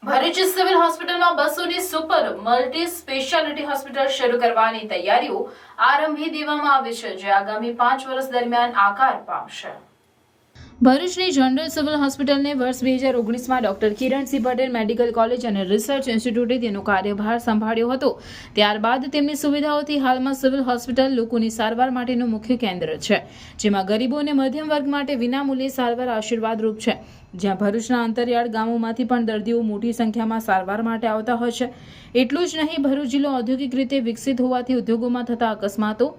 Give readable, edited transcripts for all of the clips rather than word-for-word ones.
Bharuch civil હોસ્પિટલમાં 200ની super multi speciality hospital શરૂ કરવાની તૈયારીઓ આરંભી દેવામાં આવી છે, જે આગામી 5 વર્ષ દરમિયાન આકાર પામશે. ભરૂચની જનરલ સિવિલ હોસ્પિટલને વર્ષ 2019માં doctor Kiransinh Patel medical college અને રિસર્ચ ઇન્સ્ટિટ્યૂટે તેનો કાર્યભાર સંભાળ્યો હતો. ત્યારબાદ તેમની સુવિધાઓથી હાલમાં સિવિલ હોસ્પિટલ લોકોની સારવાર માટેનું મુખ્ય કેન્દ્ર છે, જેમાં ગરીબો અને મધ્યમ વર્ગ માટે વિનામૂલ્યે સારવાર આશીર્વાદરૂપ છે. જ્યાં ભરૂચના અંતરિયાળ ગામોમાંથી પણ દર્દીઓ મોટી સંખ્યામાં સારવાર માટે આવતા હોય છે. એટલું જ નહીં, ભરૂચ જિલ્લો ઔદ્યોગિક રીતે વિકસિત હોવાથી ઉદ્યોગોમાં થતા અકસ્માતો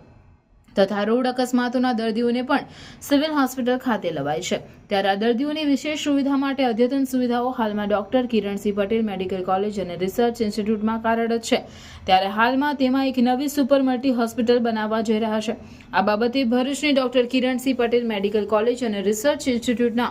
તથા રોડ અકસ્માતોના દર્દીઓને પણ સિવિલ હોસ્પિટલ ખાતે લવાય છે. ત્યારે આ દર્દીઓની વિશેષ સુવિધા માટે અદ્યતન સુવિધાઓ હાલમાં doctor Kiransinh Patel medical college અને રિસર્ચ ઇન્સ્ટિટ્યૂટમાં કાર્યરત છે. ત્યારે હાલમાં તેમાં એક નવી સુપર મલ્ટી હોસ્પિટલ બનાવવા જઈ રહ્યા છે. આ બાબતે ભરૂચની doctor Kiransinh Patel medical college અને રિસર્ચ ઇન્સ્ટિટ્યૂટના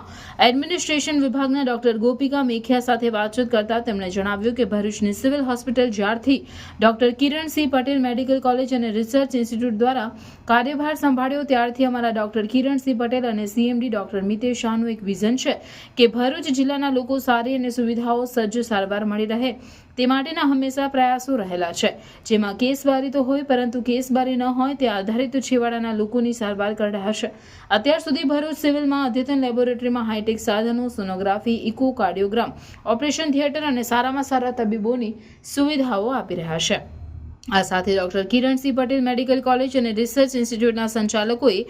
એડમિનિસ્ટ્રેશન વિભાગના ડોક્ટર ગોપિકા મેખિયા સાથે વાતચીત કરતા તેમણે જણાવ્યું કે ભરૂચની સિવિલ હોસ્પિટલ જ્યારથી doctor Kiransinh Patel medical college અને રિસર્ચ ઇન્સ્ટિટ્યૂટ દ્વારા કાર્યભાર સંભાળ્યો ત્યારથી અમારા ડોક્ટર કિરણસિંહ પટેલ અને સીએમડી ડોક્ટર મિતેશ શાહનું એક વિઝન છે કે ભરૂચ જિલ્લાના લોકો સારી અને સુવિધાઓ સજ્જ સારવાર મળી રહે તે માટેના હંમેશા પ્રયાસો રહેલા છે. જેમાં કેસબારી તો હોય, પરંતુ કેસબારી ન હોય તે આધારિત છેવાડાના લોકોની સારવાર કરી રહ્યા છે. અત્યાર સુધી ભરૂચ સિવિલમાં અદ્યતન લેબોરેટરીમાં હાઈટેક સાધનો, sonography, echo cardiogram, operation theatre અને સારામાં સારા તબીબોની સુવિધાઓ આપી રહ્યા છે. આ સાથે doctor Kiransinh Patel medical college અને રિસર્ચ ઇન્સ્ટિટ્યૂટના સંચાલકોએ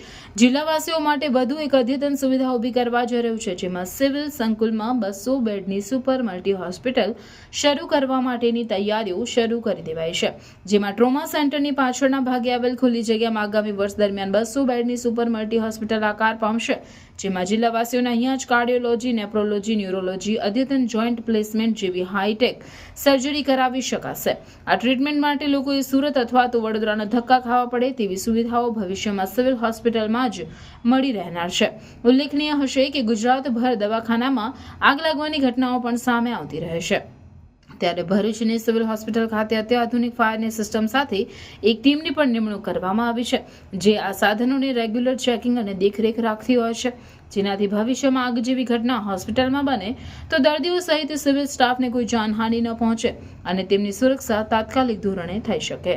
જિલ્લાવાસીઓ માટે વધુ એક અદ્યતન સુવિધા ઊભી કરવા જઈ રહ્યું છે, જેમાં સિવિલ સંકુલમાં 200 બેડની સુપર મલ્ટી હોસ્પિટલ શરૂ કરવા માટેની તૈયારીઓ શરૂ કરી દેવાઈ છે. જેમાં ટ્રોમા સેન્ટરની પાછળના ભાગે આવેલ ખુલ્લી જગ્યામાં આગામી વર્ષ દરમિયાન 200 બેડની સુપર મલ્ટી હોસ્પિટલ આકાર પામશે. જેમાં જિલ્લાવાસીઓને અહીંયા જ કાર્ડિયોલોજી, નેફ્રોલોજી, ન્યુરોલોજી, અદ્યતન જોઈન્ટ પ્લેસમેન્ટ જેવી હાઈટેક સર્જરી કરાવી શકાશે. આ ટ્રીટમેન્ટ માટે લોકોએ સુરત અથવા તો વડોદરાના ધક્કા ખાવા પડે તેવી સુવિધાઓ ભવિષ્યમાં સિવિલ હોસ્પિટલમાં જ મળી રહેનાર છે. ઉલ્લેખનીય હશે કે ગુજરાતભર દવાખાનામાં આગ લાગવાની ઘટનાઓ પણ સામે આવતી રહે છે. ત્યારે ભરૂચની સિવિલ હોસ્પિટલ ખાતે અત્યાધુનિક ફાયરની સિસ્ટમ સાથે એક ટીમની પણ નિમણૂક કરવામાં આવી છે, જે આ સાધનોને રેગ્યુલર ચેકિંગ અને દેખરેખ રાખતી હોય છે. જેનાથી ભવિષ્યમાં આગ જેવી ઘટના હોસ્પિટલમાં બને તો દર્દીઓ સહિત સિવિલ સ્ટાફને કોઈ જાનહાનિ ન પહોંચે અને તેમની સુરક્ષા તાત્કાલિક ધોરણે થઈ શકે.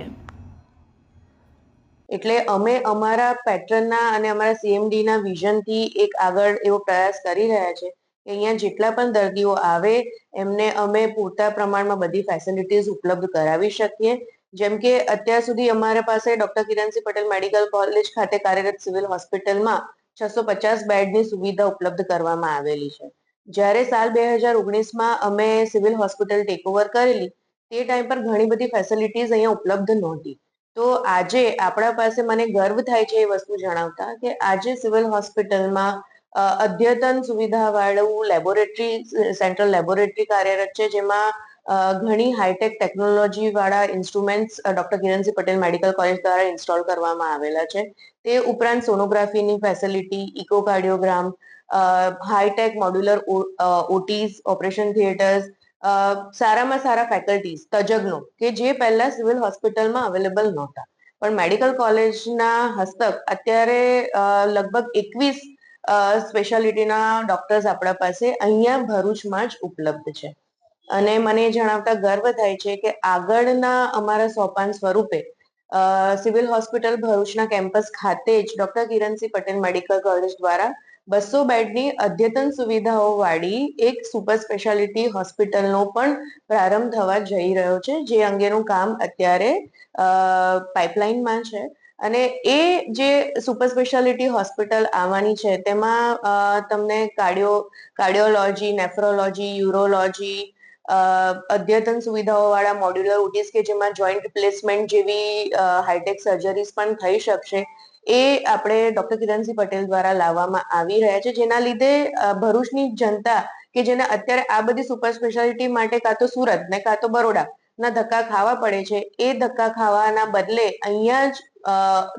એટલે અમે અમારા પેટર્નના અને અમારા સીએમડીના વિઝનથી એક આગળ એવો પ્રયાસ કરી રહ્યા છે કે અહીંયા જેટલા પણ દર્દીઓ આવે એમને અમે પૂરતા પ્રમાણમાં બધી ફેસિલિટીઝ ઉપલબ્ધ કરાવી શકીએ. જેમ કે અત્યાર સુધી અમારા પાસે doctor Kiransinh Patel medical college ખાતે કાર્યરત સિવિલ હોસ્પિટલમાં 650 બેડની સુવિધા ઉપલબ્ધ કરવામાં આવેલી છે. જ્યારે સાલ 2019માં અમે સિવિલ હોસ્પિટલ ટેકઓવર કરેલી તે ટાઈમ પર ઘણી બધી ફેસિલિટીઝ અહીંયા ઉપલબ્ધ નહોતી. તો આજે આપણા પાસે મને ગર્વ થાય છે એ વસ્તુ જણાવતા કે આજે સિવિલ હોસ્પિટલમાં અદ્યતન સુવિધાવાળું લેબોરેટરી, સેન્ટ્રલ લેબોરેટરી કાર્યરત છે, જેમાં ઘણી હાઈટેક ટેકનોલોજી વાળા instruments doctor Kiransinh Patel medical college દ્વારા ઇન્સ્ટોલ કરવામાં આવેલા છે. તે ઉપરાંત સોનોગ્રાફીની facility, echocardiogram, hi-tech modular OTs, operation theatres, સારામાં સારા ફેકલ્ટીઝ, તજજ્ઞો કે જે પહેલા સિવિલ હોસ્પિટલમાં અવેલેબલ નહોતા, પણ મેડિકલ કોલેજના હસ્તક અત્યારે લગભગ 21 સ્પેશિયાલિટીના ડોક્ટર્સ આપણા પાસે અહીંયા ભરૂચમાં જ ઉપલબ્ધ છે. અને મને જણાવતા ગર્વ થાય છે કે આગળના અમારા સોપાન સ્વરૂપે સિવિલ હોસ્પિટલ ભરૂચના કેમ્પસ ખાતે જ doctor Kiransinh Patel medical college દ્વારા 200 બેડની અદ્યતન સુવિધાઓ વાળી એક સુપર સ્પેશિયાલિટી હોસ્પિટલનો પણ પ્રારંભ થવા જઈ રહ્યો છે, જે અંગેનું કામ અત્યારે પાઇપલાઇનમાં છે. અને એ જે સુપર સ્પેશિયાલિટી હોસ્પિટલ આવવાની છે તેમાં તમને કાર્ડિયોલોજી, નેફ્રોલોજી, યુરોલોજી, અદ્યતન સુવિધાઓ વાળા મોડ્યુલર ઓટીઝ કે જેમાં જોઈન્ટ પ્લેસમેન્ટ જેવી હાઈટેક સર્જરીઝ પણ થઈ શકશે, એ આપણે ડોક્ટર કિરણસિંહ પટેલ દ્વારા લાવવામાં આવી રહ્યા છે. જેના લીધે ભરૂચની જનતા કે જેને અત્યારે આ બધી સુપર સ્પેશિયાલિટી માટે કાં તો સુરત ને કાં તો બરોડા ના ધક્કા ખાવા પડે છે, એ ધક્કા ખાવાના બદલે અહીંયા જ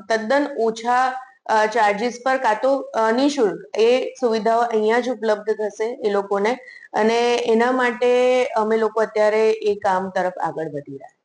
તદ્દન ઓછા ચાર્જીસ પર કાં તો નિઃશુલ્ક એ સુવિધાઓ અહીંયા જ ઉપલબ્ધ થશે એ લોકોને. અને એના માટે અમે લોકો અત્યારે એ કામ તરફ આગળ વધી રહ્યા